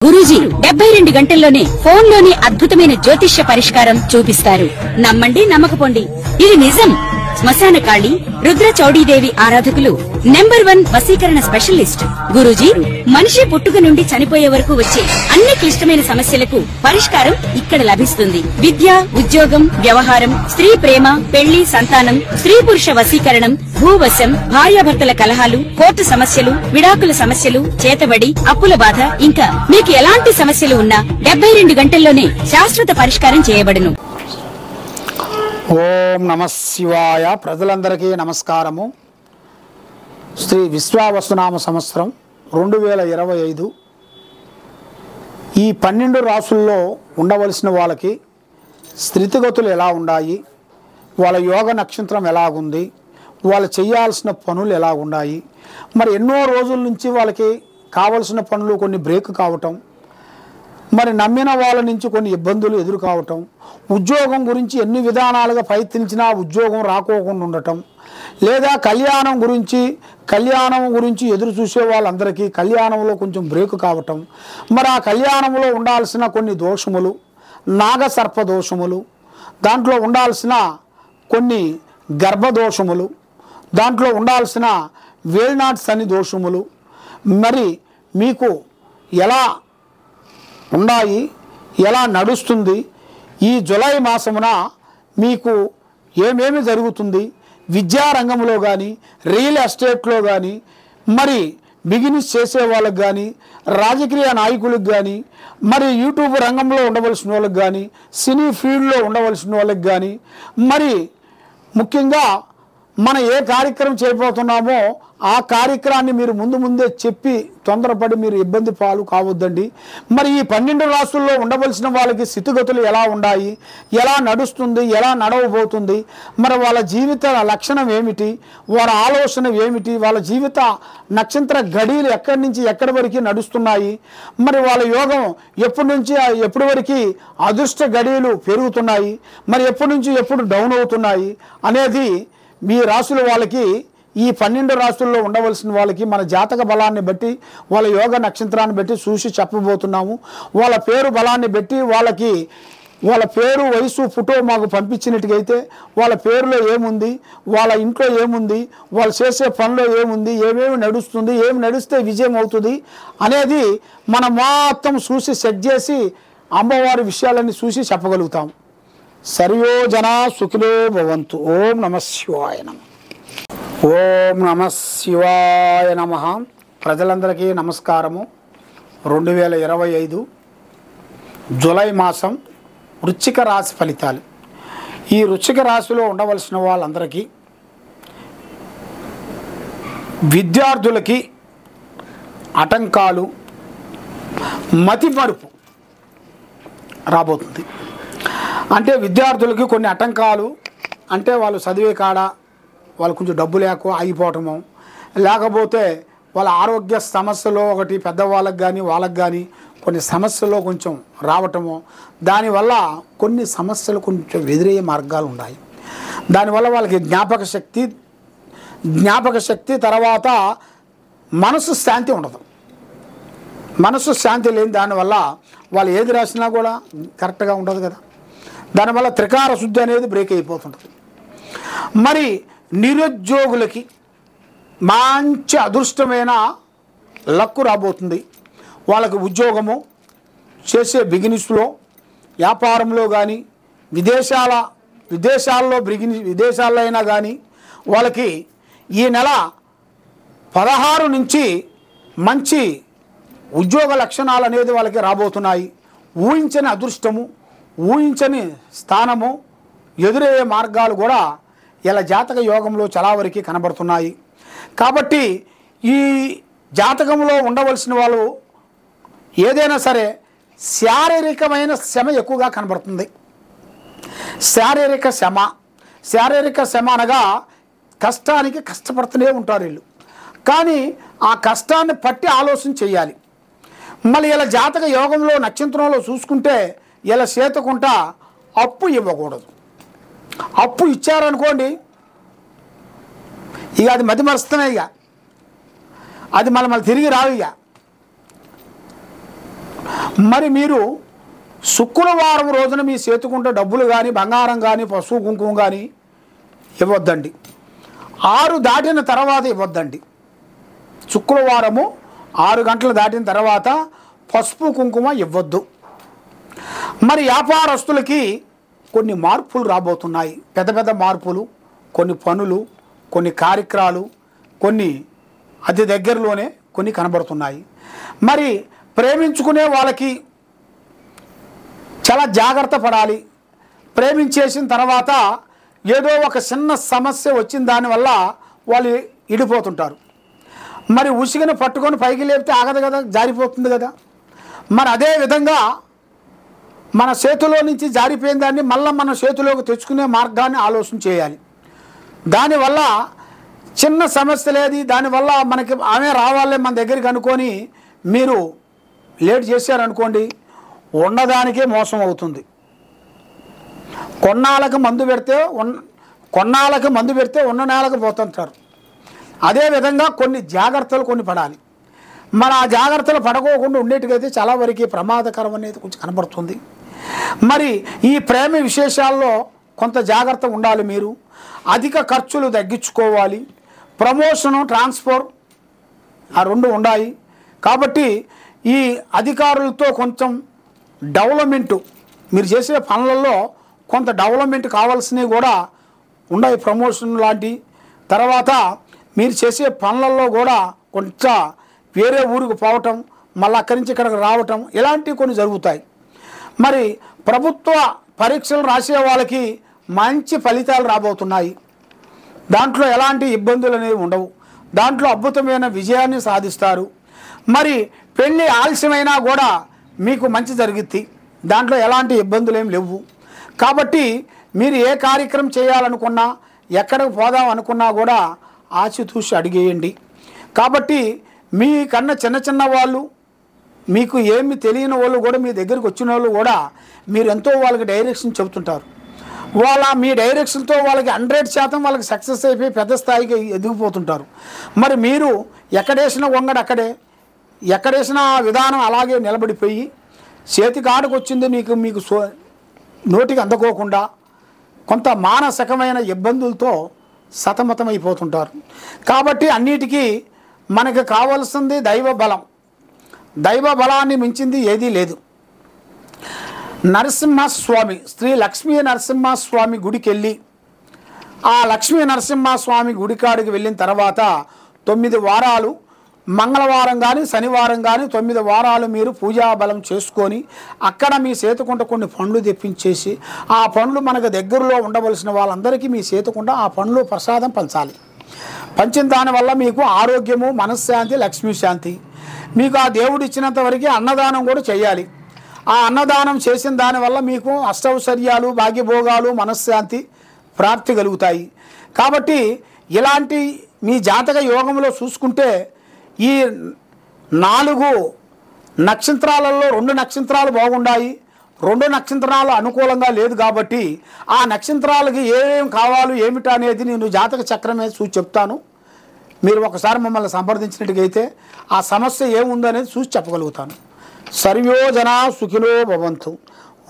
గురూజీ 72 గంటల్లోనే ఫోన్ లోని అద్భుతమైన జ్యోతిష్య పరిష్కారం చూపిస్తారు. నమ్మండి, నమ్మకపోండి, ఇది నిజం. శ్మశాన కాళి రుద్ర చౌడీదేవి ఆరాధకులు నంబర్ 1 వశీకరణ స్పెషలిస్ట్. గురూజీ మనిషి పుట్టుక నుండి చనిపోయే వరకు వచ్చే అన్ని క్లిష్టమైన సమస్యలకు పరిష్కారం ఇక్కడ లభిస్తుంది. విద్య, ఉద్యోగం, వ్యవహారం, స్త్రీ ప్రేమ, పెళ్లి, సంతానం, స్త్రీ పురుష వశీకరణం, భూవశం, భార్యాభర్తల కలహాలు, కోర్టు సమస్యలు, విడాకుల సమస్యలు, చేతబడి, అప్పుల బాధ, ఇంకా మీకు ఎలాంటి సమస్యలు ఉన్నా 72 గంటల్లోనే శాశ్వత పరిష్కారం చేయబడును. ఓం నమ శివాయ. ప్రజలందరికీ నమస్కారము. శ్రీ విశ్వావసునామ సంవత్సరం 2025 ఈ 12 రాసుల్లో ఉండవలసిన వాళ్ళకి స్థితిగతులు ఎలా ఉన్నాయి, వాళ్ళ యోగ నక్షత్రం ఎలాగుంది, వాళ్ళు చేయాల్సిన పనులు ఎలా ఉన్నాయి, మరి ఎన్నో రోజుల నుంచి వాళ్ళకి కావలసిన పనులు కొన్ని బ్రేక్ కావటం, మరి నమ్మిన వాళ్ళ నుంచి కొన్ని ఇబ్బందులు ఎదురు కావటం, ఉద్యోగం గురించి ఎన్ని విధానాలుగా ప్రయత్నించినా ఉద్యోగం రాకోకుండా ఉండటం, లేదా కళ్యాణం గురించి ఎదురు చూసే వాళ్ళందరికీ కళ్యాణంలో కొంచెం బ్రేక్ కావటం, మరి ఆ కళ్యాణంలో ఉండాల్సిన కొన్ని దోషములు, నాగసర్ప దోషములు, దాంట్లో ఉండాల్సిన కొన్ని గర్భదోషములు, దాంట్లో ఉండాల్సిన వేల్నాట్ శని దోషములు మరి మీకు ఎలా ఉన్నాయి, ఎలా నడుస్తుంది, ఈ జూలై మాసమున మీకు ఏమేమి జరుగుతుంది, విద్యారంగంలో కానీ, రియల్ ఎస్టేట్లో కానీ, మరి బిజినెస్ చేసే వాళ్ళకి కానీ, రాజకీయ నాయకులకు కానీ, మరి యూట్యూబ్ రంగంలో ఉండవలసిన వాళ్ళకి కానీ, సినీ ఫీల్డ్లో ఉండవలసిన వాళ్ళకి కానీ, మరి ముఖ్యంగా మనం ఏ కార్యక్రమం చేయబోతున్నామో ఆ కార్యక్రమాన్ని మీరు ముందే చెప్పి తొందరపడి మీరు ఇబ్బంది పాలు కావద్దండి. మరి ఈ 12 రాసుల్లో ఉండవలసిన వాళ్ళకి స్థితిగతులు ఎలా ఉన్నాయి, ఎలా నడుస్తుంది, ఎలా నడవబోతుంది, మరి వాళ్ళ జీవిత లక్షణం ఏమిటి, వాళ్ళ ఆలోచన ఏమిటి, వాళ్ళ జీవిత నక్షత్ర గడియలు ఎక్కడి నుంచి ఎక్కడి వరకు నడుస్తున్నాయి, మరి వాళ్ళ యోగం ఎప్పటి నుంచి ఎప్పటి వరకు అదృష్ట గడియలు పెరుగుతున్నాయి, మరి ఎప్పటి నుంచి ఎప్పుడు డౌన్ అవుతున్నాయి అనేది మీ రాశుల వాళ్ళకి, ఈ 12 రాశుల్లో ఉండవలసిన వాళ్ళకి మన జాతక బలాన్ని బట్టి, వాళ్ళ యోగ నక్షత్రాన్ని బట్టి చూసి చెప్పబోతున్నాము. వాళ్ళ పేరు బలాన్ని బట్టి వాళ్ళకి వాళ్ళ పేరు, వయసు, ఫోటో మాకు పంపించినట్టుగైతే వాళ్ళ పేరులో ఏముంది, వాళ్ళ ఇంట్లో ఏముంది, వాళ్ళు చేసే పనిలో ఏముంది, ఏమేమి నడుస్తుంది, ఏమి నడిస్తే విజయం అవుతుంది అనేది మనం మొత్తం చూసి సెట్ చేసి అమ్మవారి విషయాలన్నీ చూసి చెప్పగలుగుతాం. సర్వో జనా సుఖినో భవంతు. ఓం నమ శివాయ నమ. ఓం నమ శివాయ నమ. ప్రజలందరికీ నమస్కారము. 2025 జూలై మాసం వృశ్చిక రాశి ఫలితాలు. ఈ వృశ్చిక రాశిలో ఉండవలసిన వాళ్ళందరికీ, విద్యార్థులకి ఆటంకాలు, మతిమరుపు రాబోతుంది. అంటే విద్యార్థులకి కొన్ని ఆటంకాలు, అంటే వాళ్ళు చదివే కాడ వాళ్ళు కొంచెం డబ్బు లేక ఆగిపోవటము, లేకపోతే వాళ్ళ ఆరోగ్య సమస్యలో ఒకటి పెద్దవాళ్ళకి కానీ వాళ్ళకి కానీ కొన్ని సమస్యల్లో కొంచెం రావటము, దానివల్ల కొన్ని సమస్యలు కొంచెం ఎదురయ్యే మార్గాలు ఉన్నాయి. దానివల్ల వాళ్ళకి జ్ఞాపక శక్తి తర్వాత మనసు శాంతి ఉండదు. మనసు శాంతి లేని దానివల్ల వాళ్ళు ఏది రాసినా కూడా కరెక్ట్గా ఉండదు కదా. దానివల్ల త్రికార శుద్ధి అనేది బ్రేక్ అయిపోతుంటుంది. మరి నిరుద్యోగులకి మంచి అదృష్టమైన లక్కు రాబోతుంది. వాళ్ళకి ఉద్యోగము, చేసే బిజినెస్లో, వ్యాపారంలో కానీ, విదేశాల్లో అయినా కానీ వాళ్ళకి ఈ నెల 16 నుంచి మంచి ఉద్యోగ లక్షణాలు అనేది వాళ్ళకి రాబోతున్నాయి. ఊహించని అదృష్టము, ఊహించని స్థానము, ఎదురయ్యే మార్గాలు కూడా ఇలా జాతక యోగంలో చాలా వరకు కనబడుతున్నాయి. కాబట్టి ఈ జాతకంలో ఉండవలసిన వాళ్ళు ఏదైనా సరే శారీరకమైన శ్రమ ఎక్కువగా కనబడుతుంది. శారీరక శ్రమ అనగా కష్టానికి కష్టపడుతూనే ఉంటారు వీళ్ళు. కానీ ఆ కష్టాన్ని పట్టి ఆలోచన చేయాలి. మళ్ళీ ఇలా జాతక యోగంలో నక్షత్రంలో చూసుకుంటే ఇలా చేతకుంటా అప్పు ఇవ్వకూడదు. అప్పు ఇచ్చారనుకోండి, ఇక అది మతి మరుస్తున్నాయి, ఇక అది మళ్ళీ తిరిగి రావు. ఇక మరి మీరు శుక్రవారం రోజున మీ చేతుకుంటే డబ్బులు కానీ బంగారం కానీ పసుపు కుంకుమ కానీ ఇవ్వద్దండి. 6 దాటిన తర్వాత ఇవ్వద్దండి. శుక్రవారము 6 గంటలు దాటిన తర్వాత పసుపు కుంకుమ ఇవ్వద్దు. మరి వ్యాపారస్తులకి కొన్ని మార్పులు రాబోతున్నాయి. పెద్ద పెద్ద మార్పులు, కొన్ని పనులు, కొన్ని కార్యక్రమాలు, కొన్ని అతి దగ్గరలోనే కొన్ని కనబడుతున్నాయి. మరి ప్రేమించుకునే వాళ్ళకి చాలా జాగ్రత్త పడాలి. ప్రేమించేసిన తర్వాత ఏదో ఒక చిన్న సమస్య వచ్చిన దానివల్ల వాళ్ళు ఇడిపోతుంటారు. మరి ఉసిగిన పట్టుకొని పైకి లేపితే ఆగదు కదా, జారిపోతుంది కదా. మరి అదే విధంగా మన చేతిలో నుంచి జారిపోయిన దాన్ని మళ్ళీ మన చేతిలోకి తెచ్చుకునే మార్గాన్ని ఆలోచన చేయాలి. దానివల్ల చిన్న సమస్య లేదు, దానివల్ల మనకి ఆమె రావాలే మన దగ్గరికి అనుకొని మీరు లేట్ చేశారనుకోండి, ఉన్నదానికే మోసం అవుతుంది. కొన్నాళ్ళకి మందు పెడితే ఉన్న నేలకు పోతుంటారు. అదేవిధంగా కొన్ని జాగ్రత్తలు కొన్ని పడాలి. మరి ఆ జాగ్రత్తలు పడకోకుండా ఉండేట్టుకైతే చాలా వరకు ప్రమాదకరం అనేది కొంచెం కనబడుతుంది. మరి ఈ ప్రేమ విశేషాల్లో కొంత జాగ్రత్త ఉండాలి. మీరు అధిక ఖర్చులు తగ్గించుకోవాలి. ప్రమోషను, ట్రాన్స్ఫర్ ఆ 2 ఉండాలి. కాబట్టి ఈ అధికారులతో కొంచెం డెవలప్మెంటు, మీరు చేసే పనులలో కొంత డెవలప్మెంట్ కావాల్సినవి కూడా ఉన్నాయి. ప్రమోషన్ లాంటి తర్వాత మీరు చేసే పనులలో కూడా కొంచెం వేరే ఊరికి పోవటం, మళ్ళీ అక్కడి నుంచి ఇక్కడికి రావటం, ఇలాంటివి కొన్ని జరుగుతాయి. మరి ప్రభుత్వ పరీక్షలు రాసే వాళ్ళకి మంచి ఫలితాలు రాబోతున్నాయి. దాంట్లో ఎలాంటి ఇబ్బందులు అనేవి ఉండవు. దాంట్లో అద్భుతమైన విజయాన్ని సాధిస్తారు. మరి పెళ్ళి ఆలస్యమైనా కూడా మీకు మంచి జరుగుద్ది. దాంట్లో ఎలాంటి ఇబ్బందులు ఏమి లేవు. కాబట్టి మీరు ఏ కార్యక్రమం చేయాలనుకున్నా, ఎక్కడికి పోదాం అనుకున్నా కూడా ఆచితూచి అడిగేయండి. కాబట్టి మీకన్నా చిన్న వాళ్ళు, మీకు ఏమి తెలియని వాళ్ళు కూడా మీ దగ్గరికి వచ్చిన వాళ్ళు కూడా మీరు ఎంతో వాళ్ళకి డైరెక్షన్ చెబుతుంటారు. మీ డైరెక్షన్తో వాళ్ళకి 100% వాళ్ళకి సక్సెస్ అయిపోయి పెద్ద స్థాయికి ఎదిగిపోతుంటారు. మరి మీరు ఎక్కడేసిన వంగడు అక్కడే, ఎక్కడేసిన విధానం అలాగే నిలబడిపోయి చేతికాడకు వచ్చింది మీకు నోటికి అందుకోకుండా కొంత మానసికమైన ఇబ్బందులతో సతమతమైపోతుంటారు. కాబట్టి అన్నిటికీ మనకు కావాల్సింది దైవ బలం. దైవ బలాన్ని మించింది ఏదీ లేదు. నరసింహస్వామి, శ్రీ లక్ష్మీ నరసింహస్వామి గుడికి వెళ్ళి ఆ లక్ష్మీ నరసింహస్వామి గుడికాడికి వెళ్ళిన తర్వాత 9 వారాలు, మంగళవారం కానీ శనివారం కానీ 9 వారాలు మీరు పూజాబలం చేసుకొని అక్కడ మీ చేతుకుంట కొన్ని పండ్లు తెప్పించేసి ఆ పండ్లు మనకు దగ్గరలో ఉండవలసిన వాళ్ళందరికీ మీ చేతుకుంట ఆ పండ్లు ప్రసాదం పంచాలి. పంచిన దానివల్ల మీకు ఆరోగ్యము, మనశ్శాంతి, లక్ష్మీ శాంతి. మీకు ఆ దేవుడు ఇచ్చినంత వరకు అన్నదానం కూడా చేయాలి. ఆ అన్నదానం చేసిన దానివల్ల మీకు అష్టౌశ్వర్యాలు, భాగ్యభోగాలు, మనశ్శాంతి ప్రాప్తి కలుగుతాయి. కాబట్టి ఇలాంటి మీ జాతక యోగంలో చూసుకుంటే ఈ 4 నక్షత్రాలలో 2 నక్షత్రాలు బాగుండాయి, 2 నక్షత్రాలు అనుకూలంగా లేదు. కాబట్టి ఆ నక్షత్రాలకి ఏమేం కావాలి ఏమిటా అనేది నేను జాతక చక్రమే చూసి చెప్తాను. మీరు ఒకసారి మమ్మల్ని సంప్రదించినట్టుగైతే ఆ సమస్య ఏముందనేది చూసి చెప్పగలుగుతాను. సర్వో జనా సుఖినో భవంతు.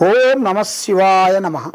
ఓం నమః శివాయ నమః.